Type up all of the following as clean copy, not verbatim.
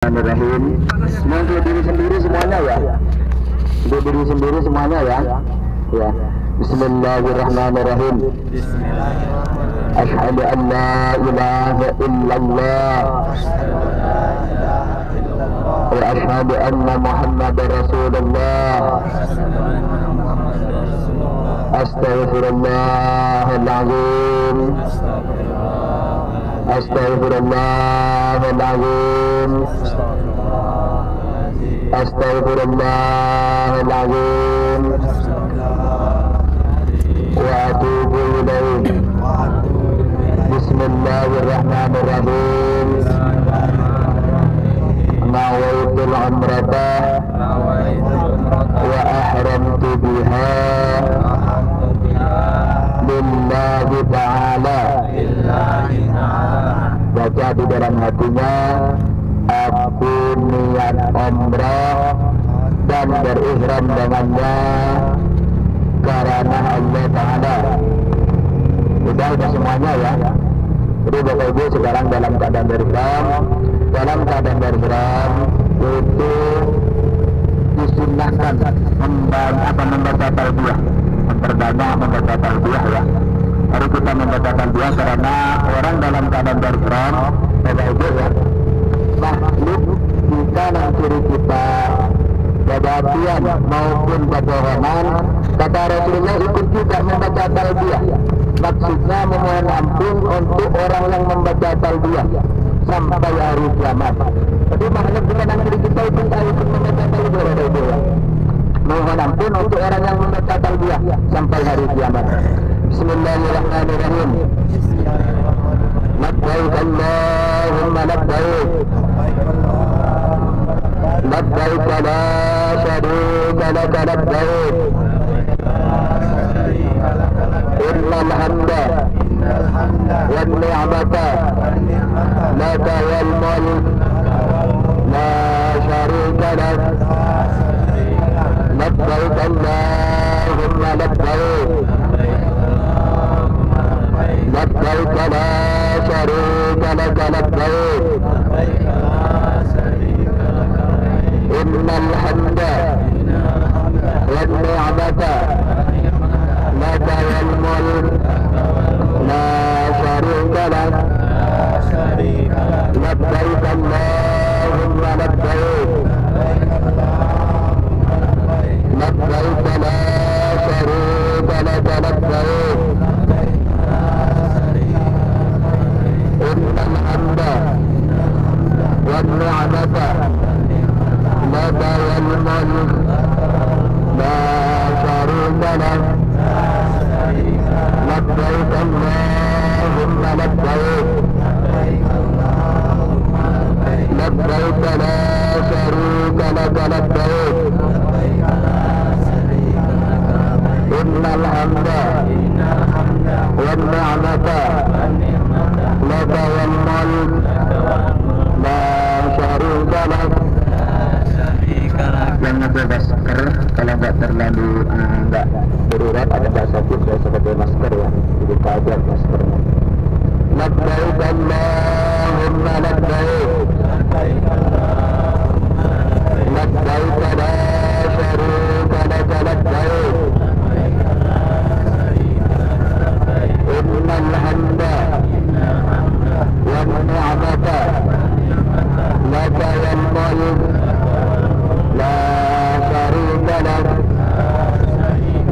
Bismillahirrahmanirrahim. Untuk diri sendiri semuanya ya. Untuk diri sendiri semuanya ya. Ya. Bismillahirrahmanirrahim. Asyhadu an la ilaha illallah wa asyhadu anna Muhammadar Rasulullah. Astaghfirullahal azim. Astaghfirullahal-azim. Astaghfirullahal-azim. Wa atubu ilaih. Bismillahirrahmanirrahim. Nawaitul umrata wa ahramtu biha lillahi ta'ala. Baca di dalam hatinya, aku niat umrah dan berihram dengannya karena Allah Ta'ala. Udah semuanya ya. Jadi Bapak Ibu sekarang dalam keadaan berihram. Dalam keadaan berihram itu disunahkan membaca talbiyah, memperbanyak membaca talbiyah ya. Hari kita membaca talbiyah karena orang dalam keadaan berihram, Bapak Ibu ya, makhluk kita dan ciri kita, kebatian maupun kebohongan, kata Rasulullah ikut juga membaca talbiyah. Maksudnya memohon ampun untuk orang yang membaca talbiyah sampai hari kiamat. Jadi makhluk kita dan ciri kita ikut membaca talbiyah, Bapak Ibu ya. Mohon ampun untuk orang yang membaca talbiyah sampai hari kiamat. Bismillahirrahmanirrahim. Labbaik Allahumma labbaik. Labbaik la syarika laka labbaik. Innal hamda wan ni'mata laka wal mulk la syarika lak. Labbaik Allahumma labbaik. Labbaik la syarika laka labbaik. Innal hamda wan ni'mata laka wal mulk la syarika lak. Labbaik Allahumma labbaik. Labbaik la syarika laka labbaik. Innal hamda wan ni'mata laka wal mulk la syarika lak. Labbaik Allahumma labbaik. Labbaik la syarika laka labbaik. Innal hamda wan ni'mata laka wal mulk la syarika lak. Yang pakai masker kalau nggak terlalu nggak berurat ada bahasa kita sebagai masker ya, jadi kajar maskernya. Labbaik Allahumma labbaik. Labbaik la syarika laka labbaik. Innal hamda wan ni'mata laka wal mulk la syarika lak.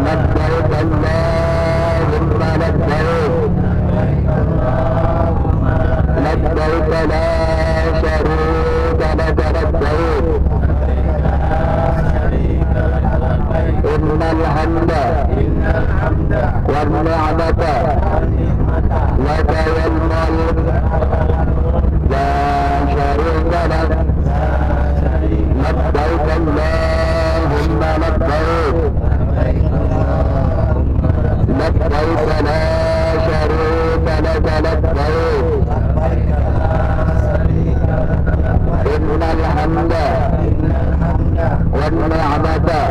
Labbaik Allahumma labbaik. Labbaik la syarika laka labbaik. Innal hamda wan ni'mata laka wal mulk la syarika lak. Labbaik Allahumma labbaik. Labbaik la syarika laka labbaik. Innal hamda wan ni'mata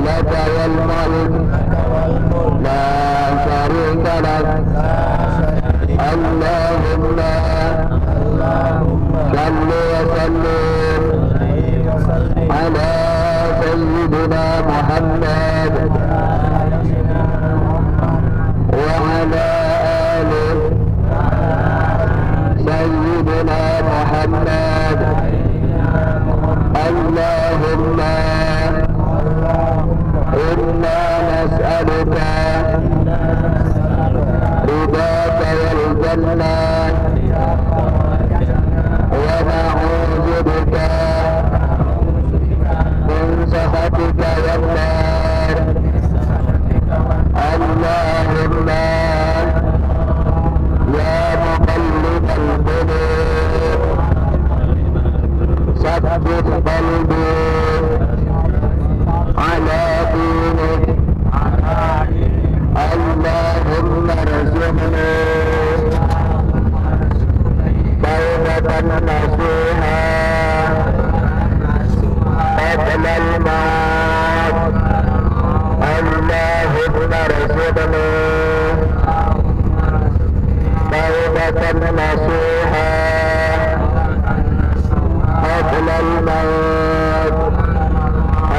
laka wal mulk la syarika lak. Allahumma salli wa وسلم على سيدنا محمد وعلى آله سيدنا محمد. اللهم إنا نسألك رضاك والجنة ونعوذ بك من سخطك والنار. اللهم يا مقلب القلوب ثبت قلبي على دينك. اللهم ارزقني توبة نصوحا قبل الموت. اللهم ارزقني توبة نصوحا قبل الموت.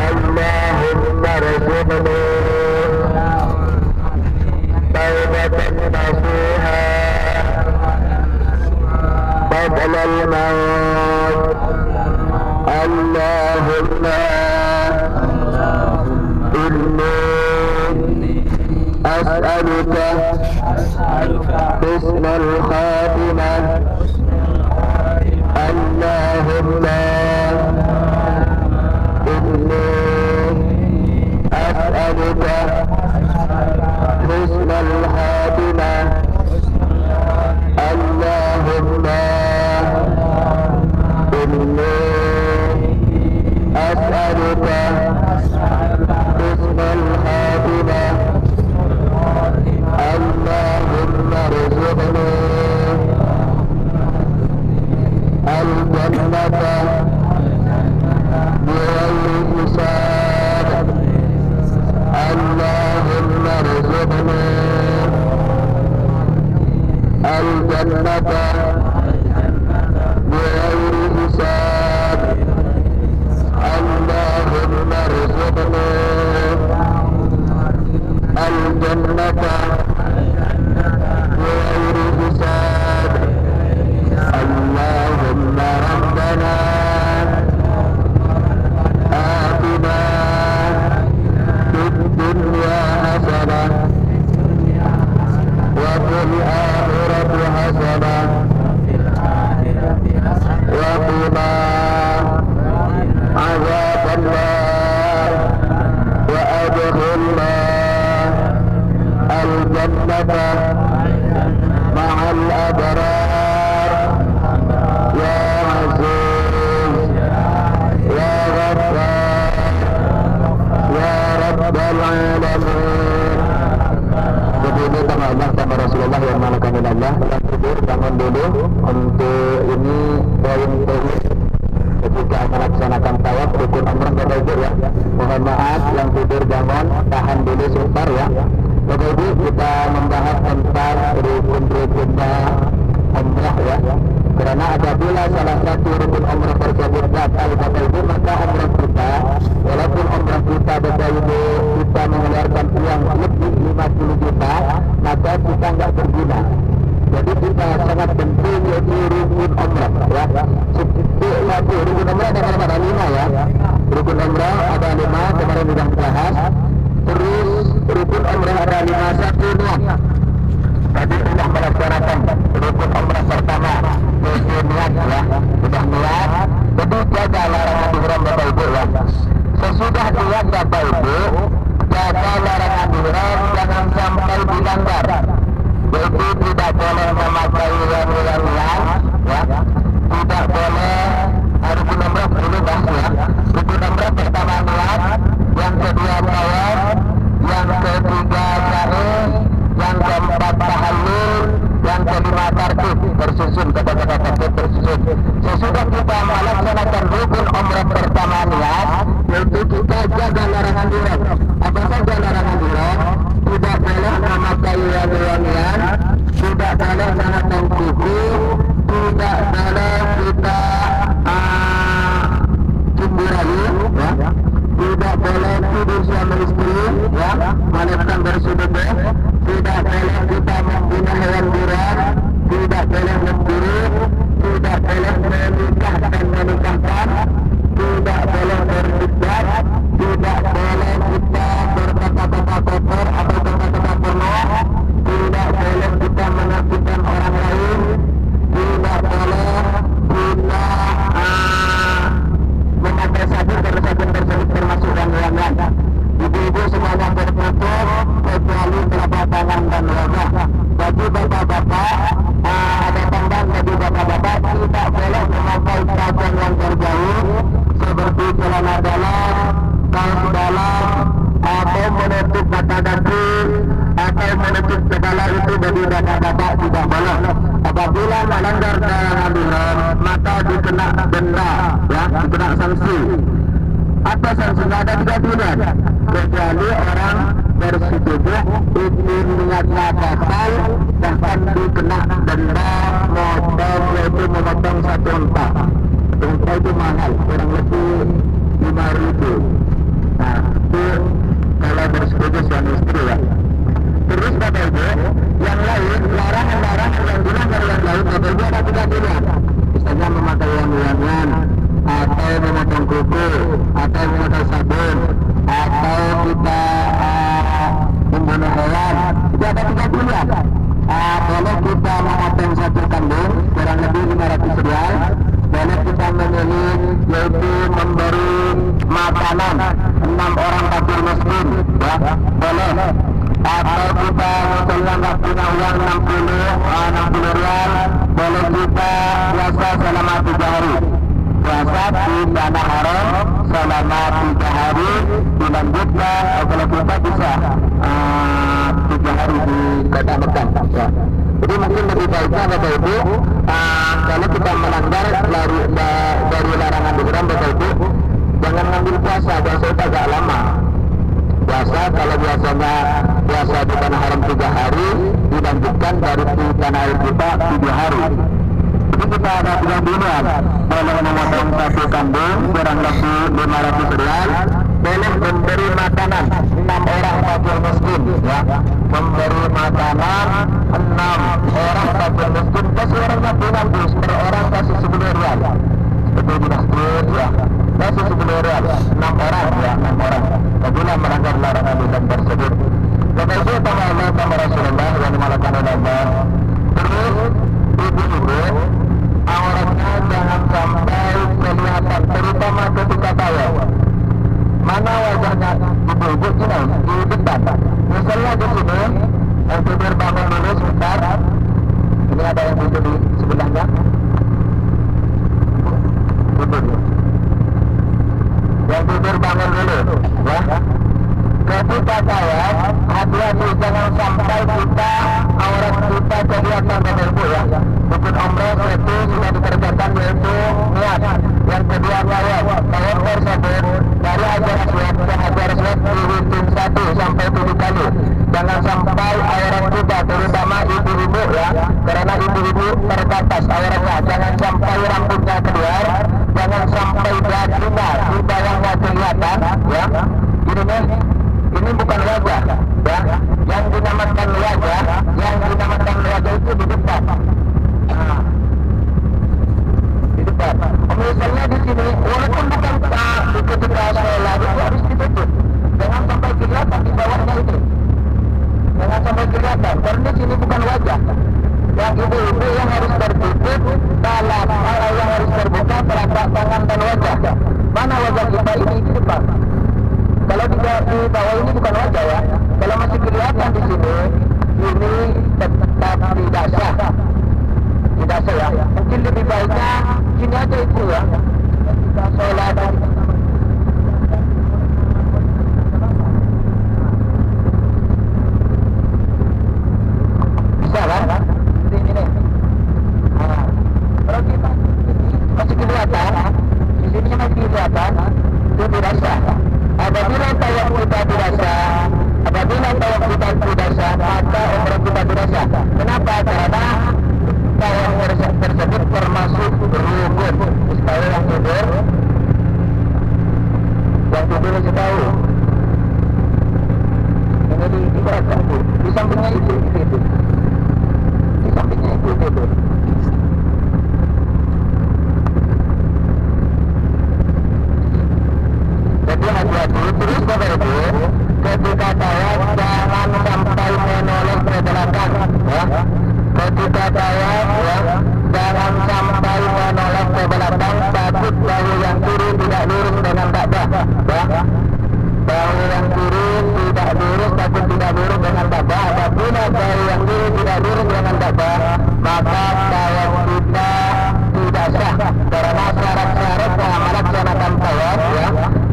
اللهم ارزقني توبة نصوحا قبل الموت. اللهم إني أسألك حسن الخاتمة. اللهم إني أسألك حسن الخاتمة. اللهم إني أسألك حسن الخاتمة. اللهم ارزقني الجنة بغير حساب. اللهم ارزقني الجنة بغير حساب. اللهم ارزقني الجنة بغير حساب. اللهم ربنا آتنا في الدنيا حسنة وفي الآخرة حسنة وقنا عذاب النار وأدخلنا الجنة مع الأبرار يا عزيز يا غفار يا رب العالمين. Begini sama Allah sama Rasulullah yang malakan Allah. Yang tidur bangun dulu untuk ini poin-poin ketika melaksanakan tawaf rukun umrah Bapak Ibu ya. Mohon maaf yang tidur bangun tahan dulu sebentar ya. Bapak Ibu kita membahas tentang rukun-rukunnya umrah ya. Karena apabila salah satu rukun umrah tersebut batal Bapak Ibu, maka umrah kita walaupun umrah kita Bapak Ibu kita mengeluarkan uang lebih 50 juta, maka kita nggak berguna. Jadi kita sangat penting yaitu rukun umrah ya. Satu rukun umrah ada 5 ya. Rukun umrah ada 5 kemarin sudah dibahas. Terus rukun umrah ada 5. Satu niat. Tadi sudah melaksanakan rukun umrah pertama. Yaitu niat ya. Sudah niat. Jadi jaga larangan ihram Bapak Ibu ya. Sesudah niat Bapak Ibu, jaga larangan ihram jangan sampai dilanggar. Yaitu tidak boleh memakai ulang-ulangan ya. Tidak boleh rukun umrah dulu bahasnya. Rukun umrah pertama niat, yang kedua tawaf, yang ketiga sa'i, yang keempat tahallul, yang kelima tartib bersusun, kata-kata tartib bersusun. Sesudah kita melaksanakan rukun umrah pertama niat, yaitu kita jaga larangan ihram. Apa saja larangan ihram? Tidak boleh memakai ulang-ulangan, tidak boleh menahan kuku, tidak boleh kita istri, ya, wanita bersudut, tidak boleh kita membunuh hewan buruan, tidak boleh memburu, tidak boleh menikah dan menikahkan, tidak boleh berdebat, tidak boleh kita berkata-kata kotor atau kata-kata penuh, tidak boleh kita menyakitkan orang lain, tidak boleh kita memakai sabun karena sabun tersebut termasuk gangguan. Ibu-ibu semuanya tertutup kecuali telapak tangan dan wajah. Bagi bapak-bapak ada tambang bagi bapak-bapak tidak boleh memakai pakaian yang terjauh seperti celana dalam, kaos dalam, atau menutup mata kaki atau menutup kepala itu bagi bapak-bapak tidak boleh. Apabila melanggar larangan ihram maka dikena denda, ya, dikena sanksi. Apa sanksinya? Ada 3 bulan. Kecuali orang bersetubuh itu niatnya batal, bahkan dikena denda motong, yaitu memotong 1 unta. Unta itu mahal, kurang lebih 5.000. Nah, itu kalau bersetubuh suami istri, ya. Terus Bapak Ibu, yang lain, larangan-larangan yang dilanggar yang lain, Bapak Ibu ada 3 bulan. Misalnya memakai wangi-wangian, atau memotong kuku, atau memakai sabun, atau kita membunuh hewan, itu ada 3 bulan. Boleh kita memotong 1 kambing, kurang lebih 500 rial. Boleh kita memilih, yaitu memberi makanan 6 orang fakir miskin, ya, boleh. Atau kita misalnya nggak punya uang 60 rial, boleh kita puasa selama 3 hari. Puasa di tanah haram selama 3 hari, dilanjutkan kalau kita bisa 3 hari di kota Mekah, ya. Jadi mungkin lebih baiknya Bapak Ibu, kalau kita melanggar dari larangan ihram Bapak Ibu, jangan ngambil puasa itu agak lama. Puasa kalau biasanya puasa di tanah haram 3 hari, dilanjutkan dari tanah air kita 3 hari. Jadi kita ada 3 bulan. Boleh memotong 1 kambing kurang lebih 500 rial. Boleh memberi makanan 6 orang fakir miskin, ya. Memberi makanan 6 orang fakir miskin. Kasih orangnya dengan dus, per orang kasih 10 rial. Seperti di masjid, ya. Kasih 10 rial, 6 orang, ya, 6 orang. Apabila melanggar larangan ihram tersebut. Bapak Ibu, tambah Allah, tambah Rasulullah yang dimalakan oleh Allah. Terus, ibu-ibu, auratnya jangan sampai kelihatan, terutama ketika tawaf. Mana wajahnya ibu-ibu ini di depan. Misalnya di sini, yang tidur bangun dulu sebentar. Ini ada yang tidur di sebelahnya. Tidur. Yang tidur bangun dulu, ya. Ketika tawaf, hati-hati jangan sampai kita aurat kita kelihatan Bapak Ibu, ya. Bukit umrah itu sudah dikerjakan yaitu niat. Yang kedua tawaf tersebut dari Hajar Aswad ke Hajar Aswad dihitung 1 sampai 7 kali. Jangan sampai aurat kita, terutama ibu-ibu, ya, karena ibu-ibu terbatas auratnya. Jangan sampai rambutnya keluar, jangan sampai dagunya di bawahnya kelihatan, ya. Ini bukan wajah, ya. Yang dinamakan wajah itu di depan. Di depan. Misalnya di sini, walaupun bukan di ketika sholat itu harus ditutup. Jangan sampai kelihatan di bawahnya itu. Jangan sampai kelihatan, karena di sini bukan wajah. Yang ibu-ibu yang harus tertutup, yang harus terbuka telapak tangan dan wajah. Mana wajah kita ini di depan? Kalau di bawah ini bukan wajah, ya. Kalau masih kelihatan di sini, ini tetap tidak sah. Tidak sah, ya. Mungkin lebih baiknya sini aja itu, ya. Kita sholat. Bisa kan? Ini. Kalau kita masih kelihatan, di sini masih kelihatan, itu tidak sah. Apabila tawaf kita tidak sah, maka umrah kita tidak sah. Kenapa? Karena tawaf tersebut termasuk rukun. Tahu yang tidur? Yang tidur masih tahu. juga ada di sampingnya itu. Di sampingnya itu. Jadi hati-hati terus Bapak Ibu, ketika tawaf jangan sampai menoleh ke belakang, ya. Ketika tawaf, ya, jangan sampai menoleh ke belakang, takut bahu yang kiri tidak lurus dengan Ka'bah, ya. Bahu yang kiri tidak lurus, takut tidak lurus dengan Ka'bah. Apabila bahu yang kiri tidak lurus dengan Ka'bah, maka tawaf kita tidak sah karena syarat-syarat melaksanakan tawaf, ya.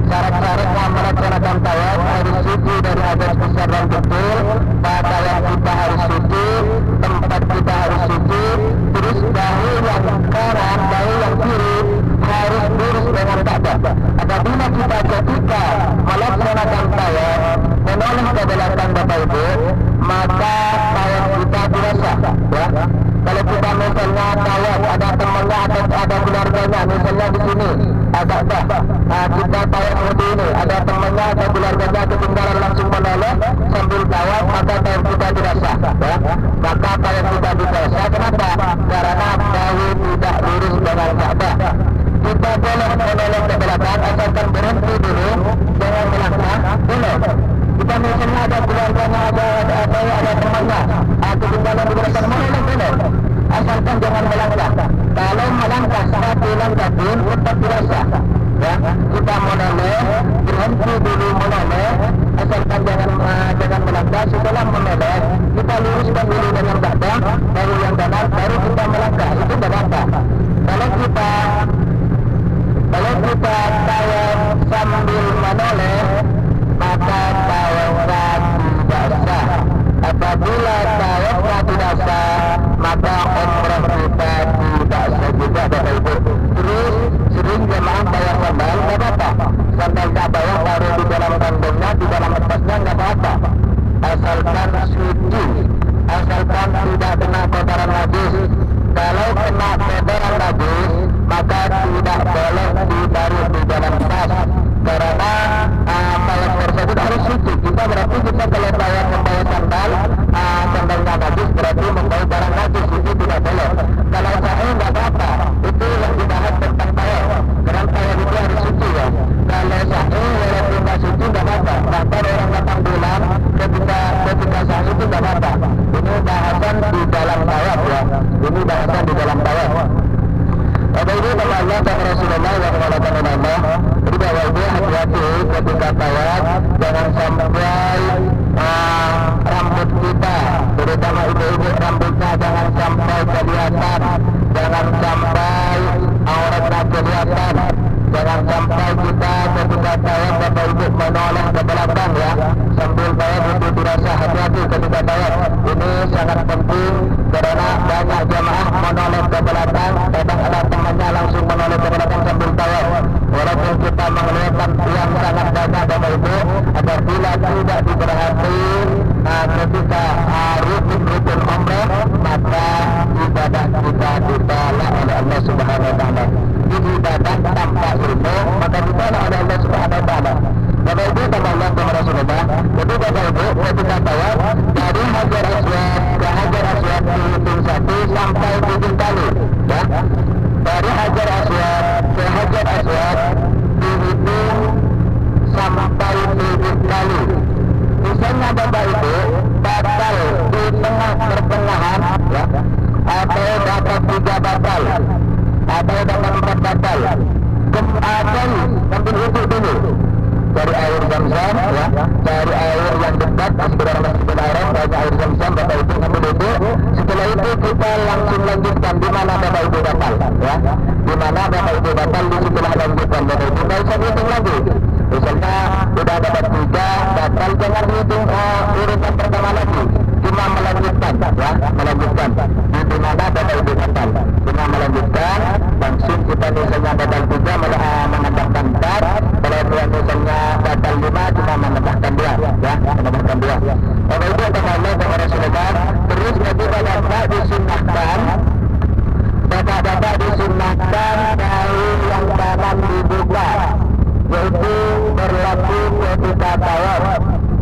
Syarat-syarat melaksanakan tawaf harus suci dari hadas besar dan kecil, pakaian kita harus suci, tempat kita harus suci, terus bahu yang kanan, bahu yang kiri harus lurus dengan Ka'bah. Apabila kita ketika melaksanakan tawaf menoleh ke belakang Bapak Ibu, maka tawaf kita tidak sah, ya. Kalau kita misalnya tawaf ada temannya atau ada keluarganya, misalnya di sini agak dah, kita tawaf seperti ini, ada temannya atau keluarganya ketinggalan langsung menoleh sambil tawaf, maka tawaf kita tidak sah, ya. Maka tawaf kita tidak sah. Kenapa? Karena bahu tidak lurus dengan Ka'bah. Kita boleh menoleh ke belakang asalkan berhenti dulu, jangan melangkah, boleh. Kita misalnya ada keluarganya, ada temannya, ketinggalan di belakang, menoleh boleh, asalkan jangan melangkah. Kalau melangkah satu langkah pun tetap tidak sah, ya. Kita menoleh, berhenti dulu menoleh, asalkan jangan melangkah. Setelah menoleh, kita luruskan dulu dengan Ka'bah, baru yang kanan, baru kita melangkah, itu tidak apa. Kalau kita tawaf sambil menoleh, maka tawafnya tidak sah. Apabila tawafnya tidak sah, maka umrah kita tidak sah juga Bapak Ibu. Terus sering jemaah bayar sandal, tidak apa-apa. Sandal Ka'bah yang taruh di dalam kantongnya, di dalam tasnya, tidak apa-apa. Asalkan suci, asalkan tidak kena kotoran najis. Kalau kena kotoran najis, maka tidak boleh ditaruh di dalam tas, karena tawaf tersebut harus suci. Kita berarti kita kalau tawaf membawa sandal, sandalnya najis berarti membawa barang najis, itu tidak boleh. Kalau sa'i nggak apa-apa, itu yang dibahas tentang tawaf, karena tawaf itu harus suci, ya. Kalau sa'i walaupun nggak suci nggak apa-apa, bahkan orang datang bulan ketika sa'i itu nggak apa-apa. Ini bahasan di dalam tawaf, ya. Ini bahasan di dalam tawaf. Bapak Ibu, sama Allah dan Rasulullah yang mengatakan Allah, jadi Bapak Ibu hati-hati ketika tawaf, jangan sampai rambut kita, terutama ibu-ibu, rambutnya jangan sampai kelihatan, jangan sampai auratnya kelihatan, jangan sampai kita ketika tawaf Bapak Ibu menoleh ke belakang, ya. Sambil tawaf itu dirasa hati-hati ketika tawaf. Ini sangat penting karena banyak jemaah menoleh ke belakang, kadang ada temannya langsung menoleh ke belakang sambil tawaf. Walaupun kita melihat yang sangat banyak Bapak Ibu, apabila tidak diperhati ketika rukun umrah, maka ibadah kita ditolak oleh Allah Subhanahu wa taala. Ini ibadah tanpa ilmu, maka ditolak oleh Allah Subhanahu wa taala. Bapak Ibu, sama Allah dan Rasulullah. Jadi Bapak Ibu ketika tawaf dari Hajar Aswad ke Hajar Aswad dihitung 1 sampai 7 kali, ya. Dari Hajar Aswad ke Hajar Aswad dihitung sampai 7 kali. Misalnya Bapak Ibu batal di tengah pertengahan, ya, atau dapat 3 batal, atau dapat 4 batal, ambil wudhu dulu dari air Zam-Zam, ya, dari air yang dekat di sekitar Masjidil Haram, banyak air Zam-Zam, Bapak Ibu ambil wudhu. Setelah itu kita langsung lanjutkan di mana Bapak Ibu batal, ya, di mana Bapak Ibu batal, di situlah lanjutkan Bapak Ibu. Nggak usah hitung lagi. Misalnya sudah dapat 3 batal, jangan hitung urutan pertama lagi, cuma melanjutkan, ya, melanjutkan di mana Bapak Ibu batal, cuma melanjutkan. Langsung kita misalnya batal 3 menambahkan 4, kalau misalnya batal 5 cuma menambahkan 2, ya, menambahkan 2. Bapak Ibu kata Allah dan Rasulullah. Terus bapak-bapak disunnahkan, bapak-bapak disunnahkan bahu yang kanan dibuka, yaitu berlaku ketika tawaf,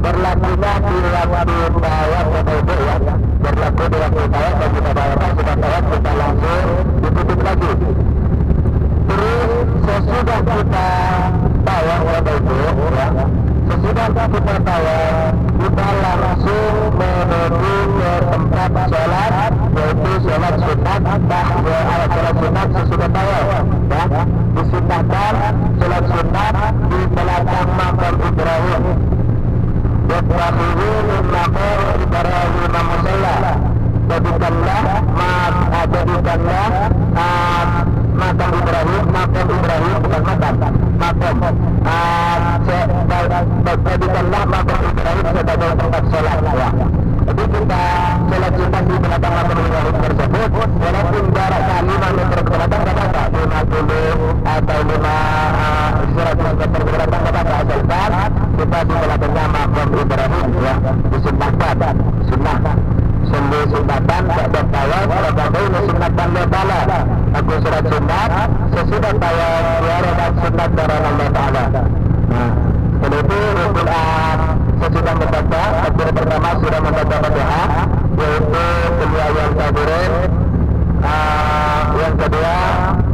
berlakunya di waktu sesudah kita tawaf, kita langsung menuju ke tempat sholat, yaitu sholat sunat. Sholat sunat sesudah tawaf, ya. Disunahkan sholat sunat di belakang makam Ibrahim. Wattakhidhu min maqam Ibrahim musalla. Jadikanlah makam Ibrahim bukan makam. Jadikanlah makam Ibrahim sebagai tempat sholat, ya. Jadi kita sholat sunat di belakang makam Ibrahim tersebut, walaupun jaraknya 5 meter ke belakang tidak apa, 50 atau 100 meter ke belakang tidak apa, asalkan kita di belakangnya makam Ibrahim, ya. Disunahkan sunnah sembih sunatan ba'da tawaf raka'ataini sunatan lillahi ta'ala. Aku sholat sunat sesudah tawaf 2 rakaat sunat karena Allah Ta'ala. Nah, setelah itu rukun sesudah membaca takbir pertama sudah membaca Fatihah, yaitu kedua yang kabirin, yang kedua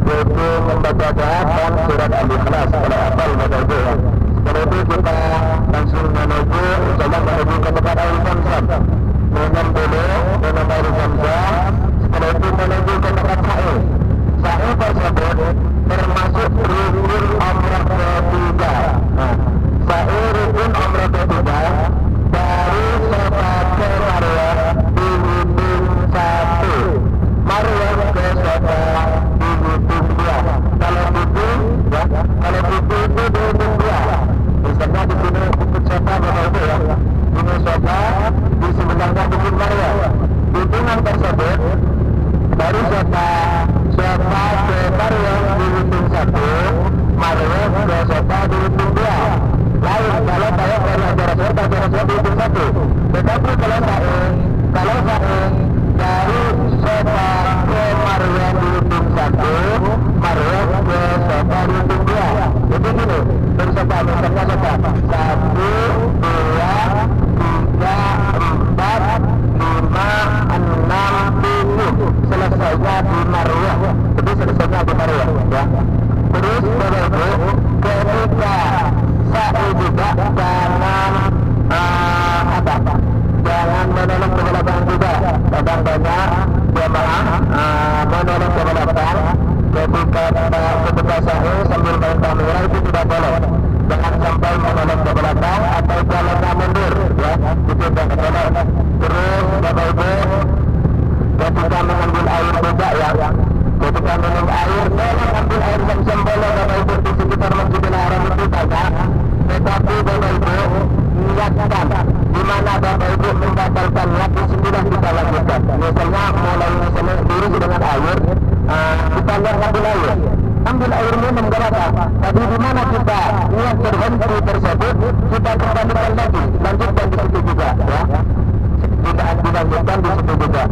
yaitu membaca dan surat Al-Ikhlas kalau hafal baca itu, ya. Setelah itu kita langsung menuju ke tempat air Zamzam. Minum dulu, minum air Zamzam. Setelah itu menuju ke tempat sa'i. Sa'i tersebut termasuk rukun umrah ketiga. Sa'i rukun umrah ketiga dari Safa ke Marwah dihitung 1, Marwah ke Safa dihitung 2. Kalau hitung, ya, kalau hitung itu dihitung 2. Misalnya di sini bukit Safa begitu, ya. Ini Safa di sebelahnya bukit Marwah. Hitungan tersebut dari Safa ke Marwah dihitung 1, Marwah ke Safa dihitung 2. Lain kalau saya dari Safa dihitung 1. Tetapi kalau saya dari Safa ke Marwah dihitung 1, Marwah ke Safa dihitung 2. Jadi gini, dari Safa misalnya Safa 1, 2, 3, 4, 5, 6, 7. Selesainya di Marwah. Jadi selesainya di Marwah, ya. Terus ketika sa'i juga jangan menolong ke belakang juga. Kadang banyak jamaah menolong ke belakang. Ketika sa'i sambil main kamera itu tidak boleh. Jangan sampai menolong ke belakang atau jalannya mundur, ya. Itu jangan boleh. Terus Bapak Ibu, ketika mengambil air juga, ya. Ketika minum air, boleh ambil air Zamzam, boleh Bapak Ibu, di sekitar Masjidil Haram itu banyak. Tetapi Bapak Ibu niatkan di mana Bapak Ibu membatalkan lagi sembilan kita lakukan. Misalnya mulai diri dengan air, kita lihat ambil air minum berapa. Tapi di mana kita niat berhenti tersebut, kita kembalikan lagi, lanjutkan di situ juga, ya. Tidak dilanjutkan di situ juga.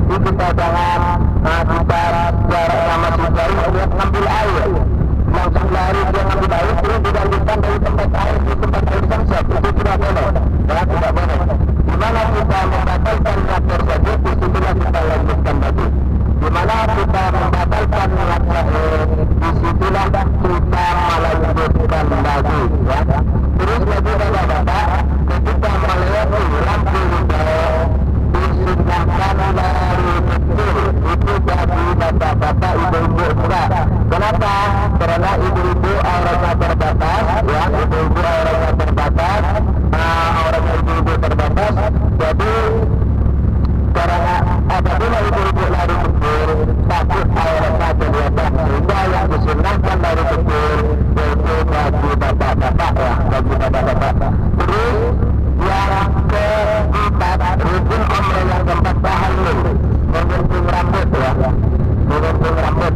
Jadi kita jangan kita jaraknya masih jauh, lihat ngambil air, langsung lari dia ngambil air, terus dilanjutkan dari tempat air di tempat air Zamzam. Itu tidak boleh, ya, tidak boleh. Di mana kita membatalkan niat tersebut, di situlah kita lanjutkan lagi. Di mana kita membatalkan niat tersebut, di situlah kita melanjutkan lagi, ya. Terus lagi Bapak-bapak, ketika melewati lampu hijau, disunahkan lari kecil. Itu jadi bapak-bapak, ibu-ibu enggak. Kenapa? Karena ibu-ibu auratnya terbatas, ya. Ibu-ibu auratnya terbatas, auratnya ibu-ibu terbatas. Jadi karena apabila ibu-ibu lari kecil, takut auratnya kelihatan. Sehingga yang disunahkan lari kecil yaitu bagi bapak-bapak, ya, bagi bapak-bapak. Terus yang keempat, rukun umrah yang keempat, tahallul, menggunting rambut, ya. Menggunting rambut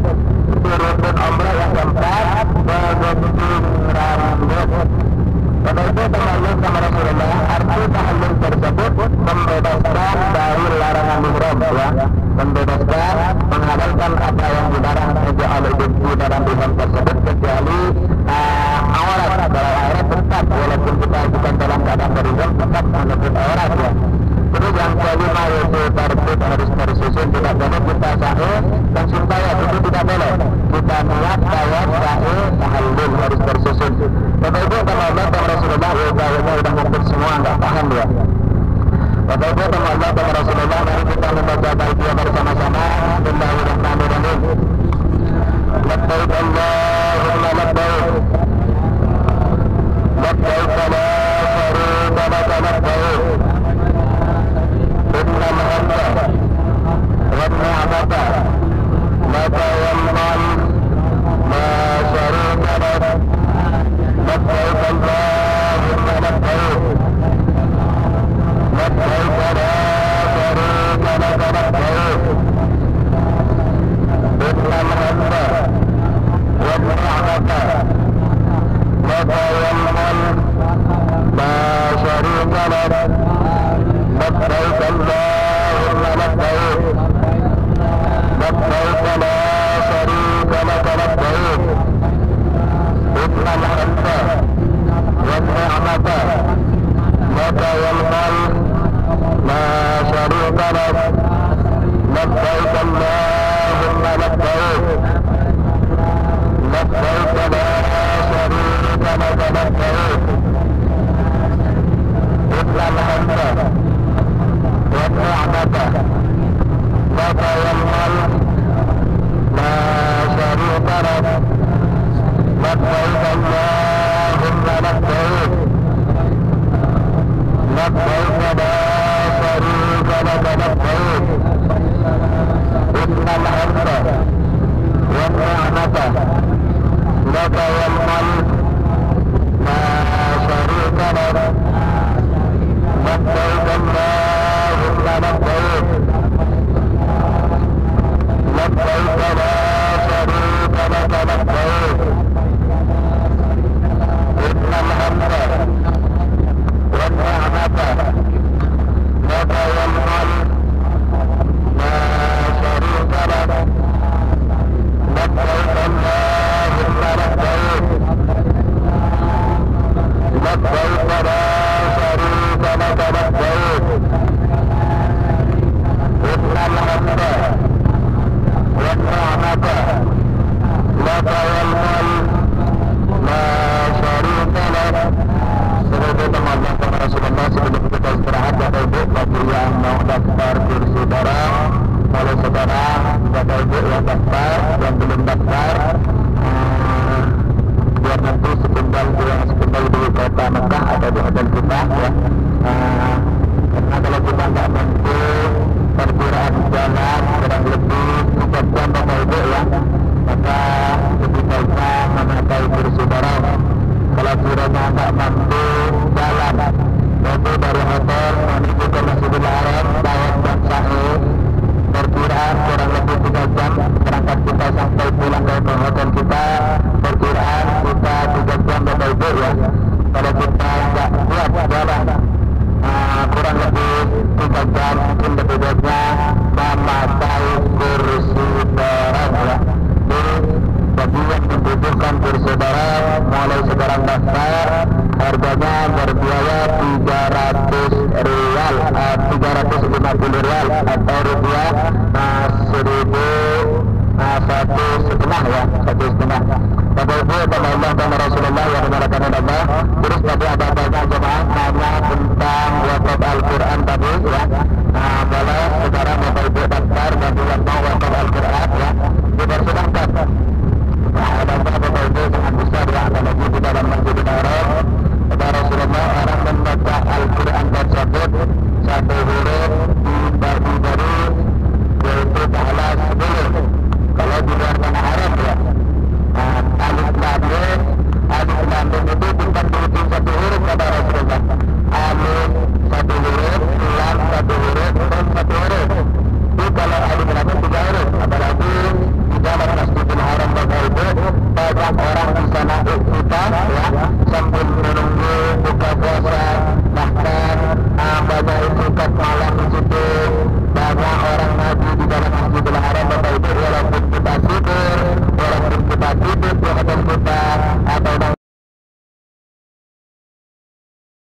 itu rukun umrah yang keempat, menggunting rambut. Pada itu tahallul sama Rasulullah, arti tahallul tersebut membebaskan dari larangan ihram, ya. Membebaskan, menghalalkan apa yang dilarang oleh di dalam ihram tersebut, kecuali aurat. Kalau aurat tetap, walaupun kita bukan dalam keadaan berihram, tetap menutup aurat, ya. Terus yang kelima yaitu tarbut, harus tersusun, tidak boleh kita sa'i langsung tawaf, itu tidak boleh. Kita niat tawaf, sa'i, tahallul, harus tersusun. Bapak Ibu, kalau Allah dan Rasulullah sudah semua nggak paham ya. Bapak Ibu sama Allah sama Rasulullah, mari kita membaca talbiyah bersama-sama. Bismillahirrahmanirrahim. Labbaik Allahumma labbaik. Labbaik la syarika laka labbaik. Innal hamda wan ni'mata laka wal mulk la syarika lak. Labbaik Allahumma labbaik. Labbaik la syarika laka labbaik. Innal hamda wan ni'mata laka wal mulk la syarika lak. Labbaik Allahumma labbaik. Labbaik la syarika laka labbaik. Innal hamda wan ni'mata laka wal mulk la syarika lak. Labbaik Allahumma labbaik. Labbaik la syarika laka labbaik. Innal hamda wan ni'mata laka wal mulk la syarika lak. Labbaik Allahumma labbaik. Labbaik la syarika laka labbaik. Innal hamda wan ni'mata laka wal mulk la syarika lak. Labbaik Allahumma labbaik. Labbaik la syarika laka labbaik. Innal hamda wan ni'mata laka wal mulk la syarika lak. Labbaik Allahumma labbaik. Labbaik la syarika laka labbaik. Innal hamda wan ni'mata laka wal mulk la syarika lak. Semoga teman-teman sama Rasulullah, sebelum kita istirahat Bapak Ibu, bagi yang mau daftar kursi barang, kalau saudara Bapak Ibu yang daftar, yang belum daftar, biar nanti sekundal di kota Mekah atau di hotel kita ya. Karena kalau kita nggak mampu, perkiraan jalan kurang lebih 3 jam Bapak Ibu ya, maka lebih baiknya memakai kursi barang. Kalau kiranya nggak mampu jalan, nanti dari hotel menuju ke Masjidil Haram, Tawaf dan Sa'i, perkiraan kurang lebih 3 jam berangkat kita sampai pulang ke hotel kita, perkiraan kita 3 jam Bapak Ibu ya. Kalau kita nggak kuat jalan, kurang lebih 3 jam, mungkin lebih baiknya memakai kursi barang ya. Jadi yang membutuhkan kursi barang, mulai sekarang daftar, harganya berbiaya 300 rial, 350 rial atau rupiah 1.500 ya, 1.5. Bapak Ibu dan Allah dan Rasulullah yang dimarakan Allah. Terus tadi ada banyak jemaah nanya tentang wakaf Al-Quran tadi ya. Boleh sekarang Bapak Ibu daftar bagi yang mau wakaf Al-Quran ya, dipersilahkan. Ada Bapak Ibu sangat besar ya, apalagi di dalam Masjidil Haram. Kata Rasulullah, orang membaca Al-Quran tersebut satu huruf dibagi dari, yaitu pahala 10. Kalau di luar tanah Arab ya, alif lam itu bukan dihitung satu huruf kata Rasulullah. Alif satu huruf, lam satu huruf, dan satu huruf. Itu kalau alif lam 3 huruf. Apalagi di dalam Masjidil Haram Bapak Ibu, banyak orang di sana iktikaf ya, sambil menunggu buka puasa, bahkan banyak iktikaf malam di situ. Banyak orang ngaji di dalam Masjidil Haram Bapak Ibu, walaupun kita tidur di hotel kita,